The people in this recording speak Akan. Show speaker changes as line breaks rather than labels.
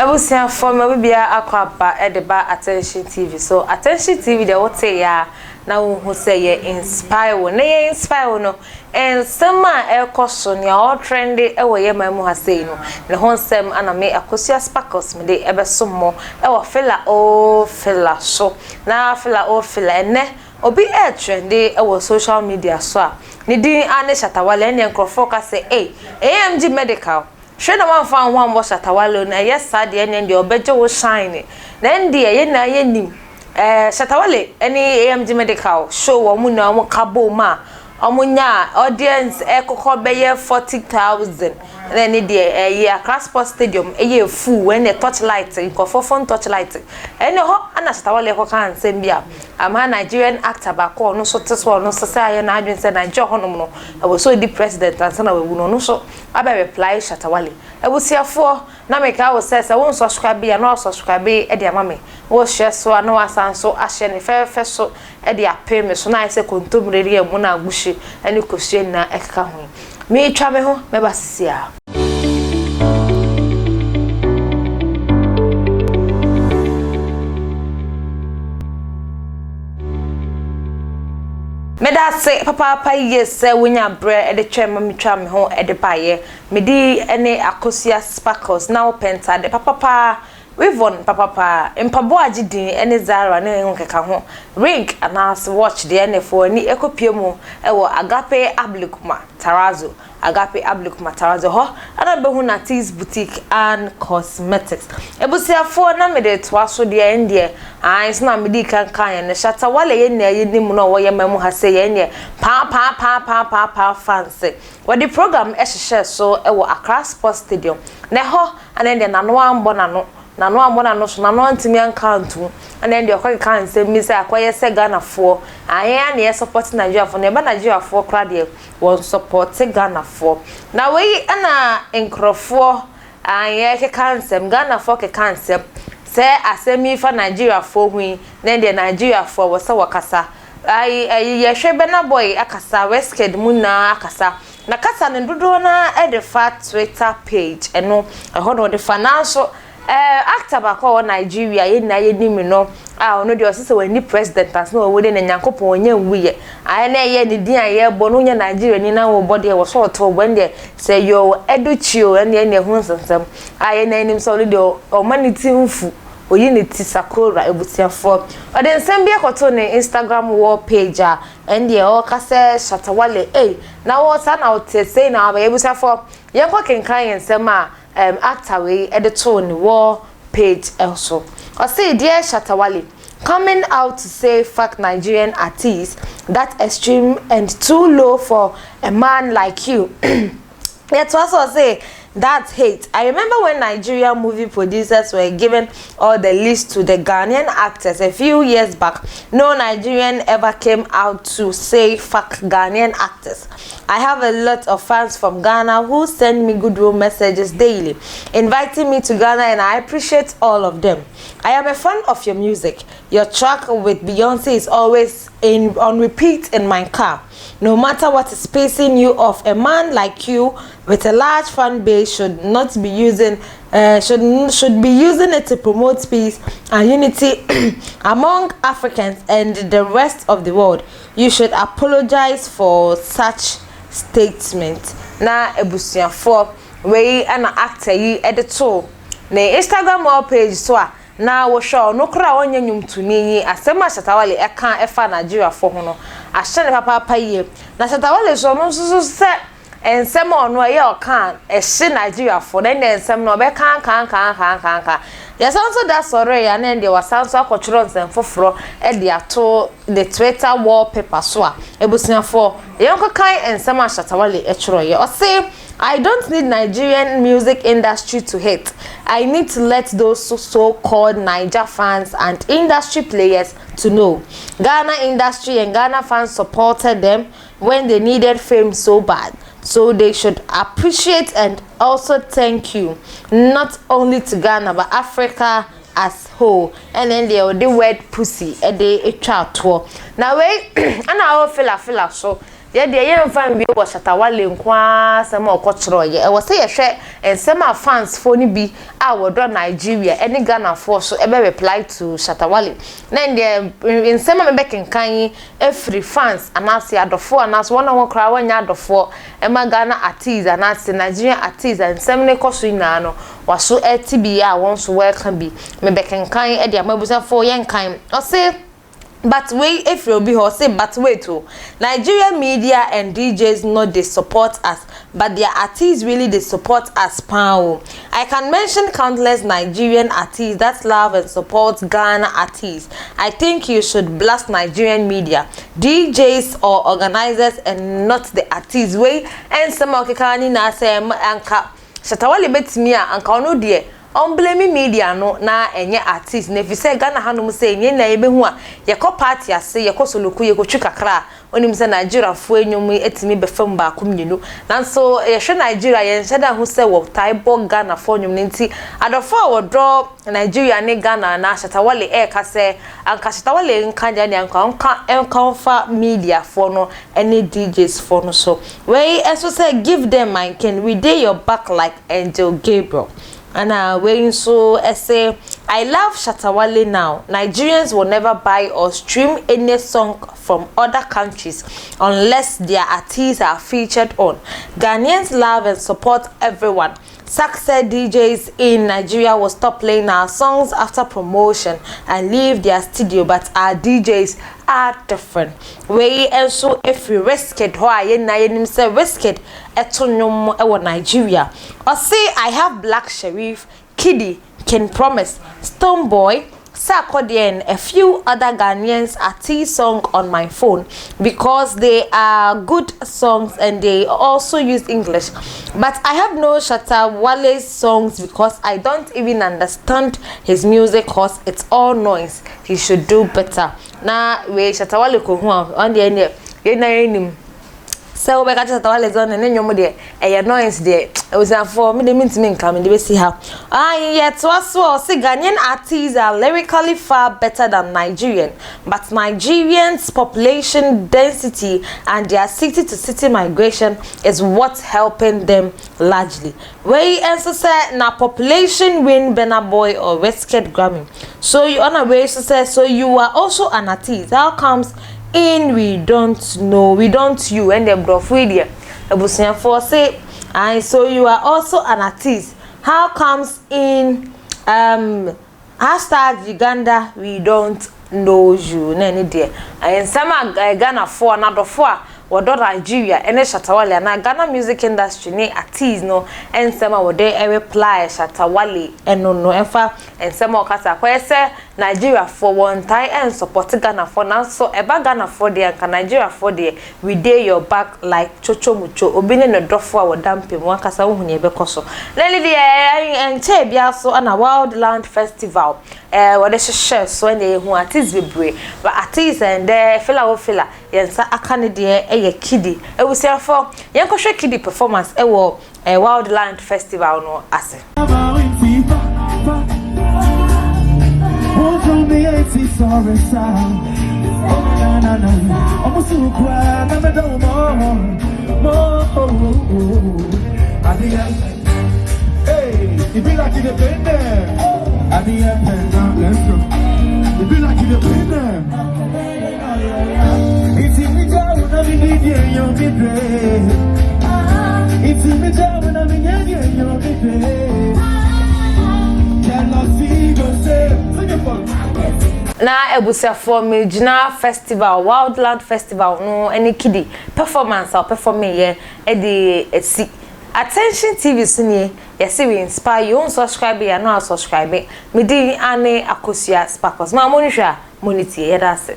Ebusia from Bibia Aquaba Edeba Attention TV. So Attention TV the what say ya now who say ye inspire one inspire no and some air caution ya all trendy ewe ye mamu ha say no the hon sem ana me akosia sparkles me de ebe so mo ewo fella so na fella ene obi air trendy ewo social media so a ni din ane shatawale ene nkrofo ka say AMG medical Shey na wan fa wan bo shatawale na yes sad ene ndi obeje wo shine na ndi ye na ye nim shatawale any AMG medical show wo mu na wo kabo ma omunya audience ekoko beye 40,000 then the Accra Sports Stadium eye full when the torchlight nkofo phone torchlight ene ho ana shatawale ko kan sembia ama Nigerian actor ba ko no so teso no so say na adwen say Nigeria honom no e was so the president and sana we no so aba reply shatawale e busiafo na make I was say won subscribe ya no subscribe e de amame wo share so na wasan so ahye ne fe so e de apem me so na say kontomreri e mu na agushi ene kosien na ekeka ho me twa me ho me basisia Meda say papa yes wonya bre e de twema me twa me ho e de baye me di ene akosia sparkles now penta de papa Wivon papa empabo agidin ene Zara ne nkeka ho ring anas watch de ene fo ni ekopie mu ewo agape ablikuma tarazo ho ana behu na teas boutique and cosmetics ebusiafo na me de to aso de ende ans na me di kan ne shatawale ye na ye nim no wo ye mamu ha se ye ne pa fancy what the program ehye so ewo Accra Sports Stadium ne ho ana de nano ambo nano amona no so nano antimi ankantu ana ndi okwa kan se mi se akoye se Ghana for aye na support Nigeria for na ba Nigeria for kra de won support Ghana for na we ana enkrofo aye ke kansem Ghana for ke kansem se asemi fa Nigeria for hui na ndi Nigeria for wo se wakasa aye ye hwebe na boy akasa wesked mu na akasa na kasa ne dodo na e de fa Twitter page eno ho no de financial actor ba ko Nigeria ye na ye nim no ono de osese wani president as no we de nyankopon onye nwuye aye na ye ni din aye bo no nya Nigeria ni na wo body wo so to bo nde say yo educhio ene hu nsensem aye na nim so de o maniti mfu oyi ne ti sakora ebutiafo o de nsem bi ekoto ne Instagram wall page a ende o ka se shatawale na wo sa na o te say na ba ebutiafo ye ko kenkan nsem a actor we editor on the wall page also. I say dear Shatawale, coming out to say fuck Nigerian artists, that extreme and too low for a man like you. Yet also say that's hate. I remember when Nigerian movie producers were given all the list to the Ghanaian actors a few years back. No Nigerian ever came out to say fuck Ghanaian actors. I have a lot of fans from Ghana who send me goodwill messages daily, inviting me to Ghana, and I appreciate all of them. I am a fan of your music. Your track with Beyonce is always on repeat in my car. No matter what is pissing you off, a man like you with a large fan base should not be using should be using it to promote peace and unity among Africans and the rest of the world. You should apologize for such statement. Na ebusiafo we ana actor yi editor na Instagram wall page so a na wo show no kra onye nyumtuni yi asema Shatawale eka efa Nigeria for ho no ahye ne papa yi na Shatawale so no so se ensem ono ye okan ehye Nigeria for na ensem no be kan ya sanso da sore ya na ndi wasanso akochiro nsem foforo e de ato the Twitter wallpaper so a ebusiafo ye nko kan ensem Shatawale e chiro ye o say I don't need Nigerian music industry to hate. I need to let those so-called Niger fans and industry players to know. Ghana industry and Ghana fans supported them when they needed fame so bad. So they should appreciate and also thank you. Not only to Ghana but Africa as whole. And then they the word pussy and they a child tour. Now wait and I feel so. ye de ye mfa mbi wo Shatawale nkwa asem okochro ye e wo se ye hwe ensem a fans fo ni bi a wodo Nigeria eni Ghana for so ebe reply to Shatawale na de ensem a mebekenkan every fans anase adofo anase wona won kra wanya adofo e ma Ghana artists anase Nigerian artists ensem ne koso ina no waso etibi a won so welcome bi mebekenkan e de amabusa for yenkan o se but wait, if you'll be here, say, but wait, too. Nigerian media and DJs not they support us, but their artists really they support us. Power. I can mention countless Nigerian artists that love and support Ghana artists. I think you should blast Nigerian media, DJs or organizers, and not the artists. Way and some okikani na say anka Shatawale betimia anka ono die. On blaming media no na enye artist na efise Ghana hanum say enye na ebehu a yeko party ase yeko soloku yeko twikakra onim se Nigeria fo enyum etimi befam ba akomnyenu nanso yehwe Nigeria ye nhyeda ho se wo taibo Ghana fo nyum nti adofo wo draw Nigeria ne Ghana na Shatawale ka se anka Shatawale nkanja ne anka fa media fo no any DJs fo no so we eso say give them my kin we dey your back like Angel Gabriel. And when so say I love Shatawale now. Nigerians will never buy or stream any song from other countries unless their artists are featured on. Ghanaians love and support everyone. Success DJs in Nigeria will stop playing our songs after promotion and leave their studio, but our DJs are different. We also if we risk it, why you say risk it etonum ewo Nigeria. Or say I have Black Sherif, Kidi, Can Promise, Stone Boy, Sarkodie and a few other Ghanaians artist song on my phone because they are good songs and they also use English. But I have no Shatawale's songs because I don't even understand his music cause it's all noise. He should do better. Na we Shatawale ko hu on the end ye na enim. So we got Shatawale zone and nyom de e noise de e was for me de mintimi nka me de be see how yet was so say Ghanaian artists are lyrically far better than Nigerian, but Nigerians population density and their city to city migration is what's helping them largely. We also say na population win Burna Boy or Westgate Grammy. So you on a way to say so you are also an artist. How comes in we don't know, we don't you and the brofidia ebusian for say and so you are also an artist. How comes in hashtag Uganda we don't know you na any there and some Ghana for another for wodo Nigeria ene Shatawale na Ghana music industry ni artists no ensema wode e reply Shatawale eno no enfa ensema okasa kwese Nigeria for one time and support Ghana for now so eba Ghana for there and Nigeria for there we dey your back like chocho mucho obine no dofo a wodampem wakasa wo hunye bekoso leli dey enche bia so na Wildland Festival wode hye so na ehu artists bebre but artists and fela yensa akane dey eye Kidi ewusiafo yenkohwe Kidi performance ewo Wildland Festival no ase
it be like you been there. At the end, let's go. It be like you been there. It's in the job when I'm in the young people. It's in the job when I'm in the young people. Cannot see yourself. Sing it for
na ebusiafo Major Festival Wildland Festival no any Kidi performance or performing here e dey see Attention TV sunye yesi we inspire you subscribe ya no subscribe me di ane akosia sparkles ma monhwa moniti yeda se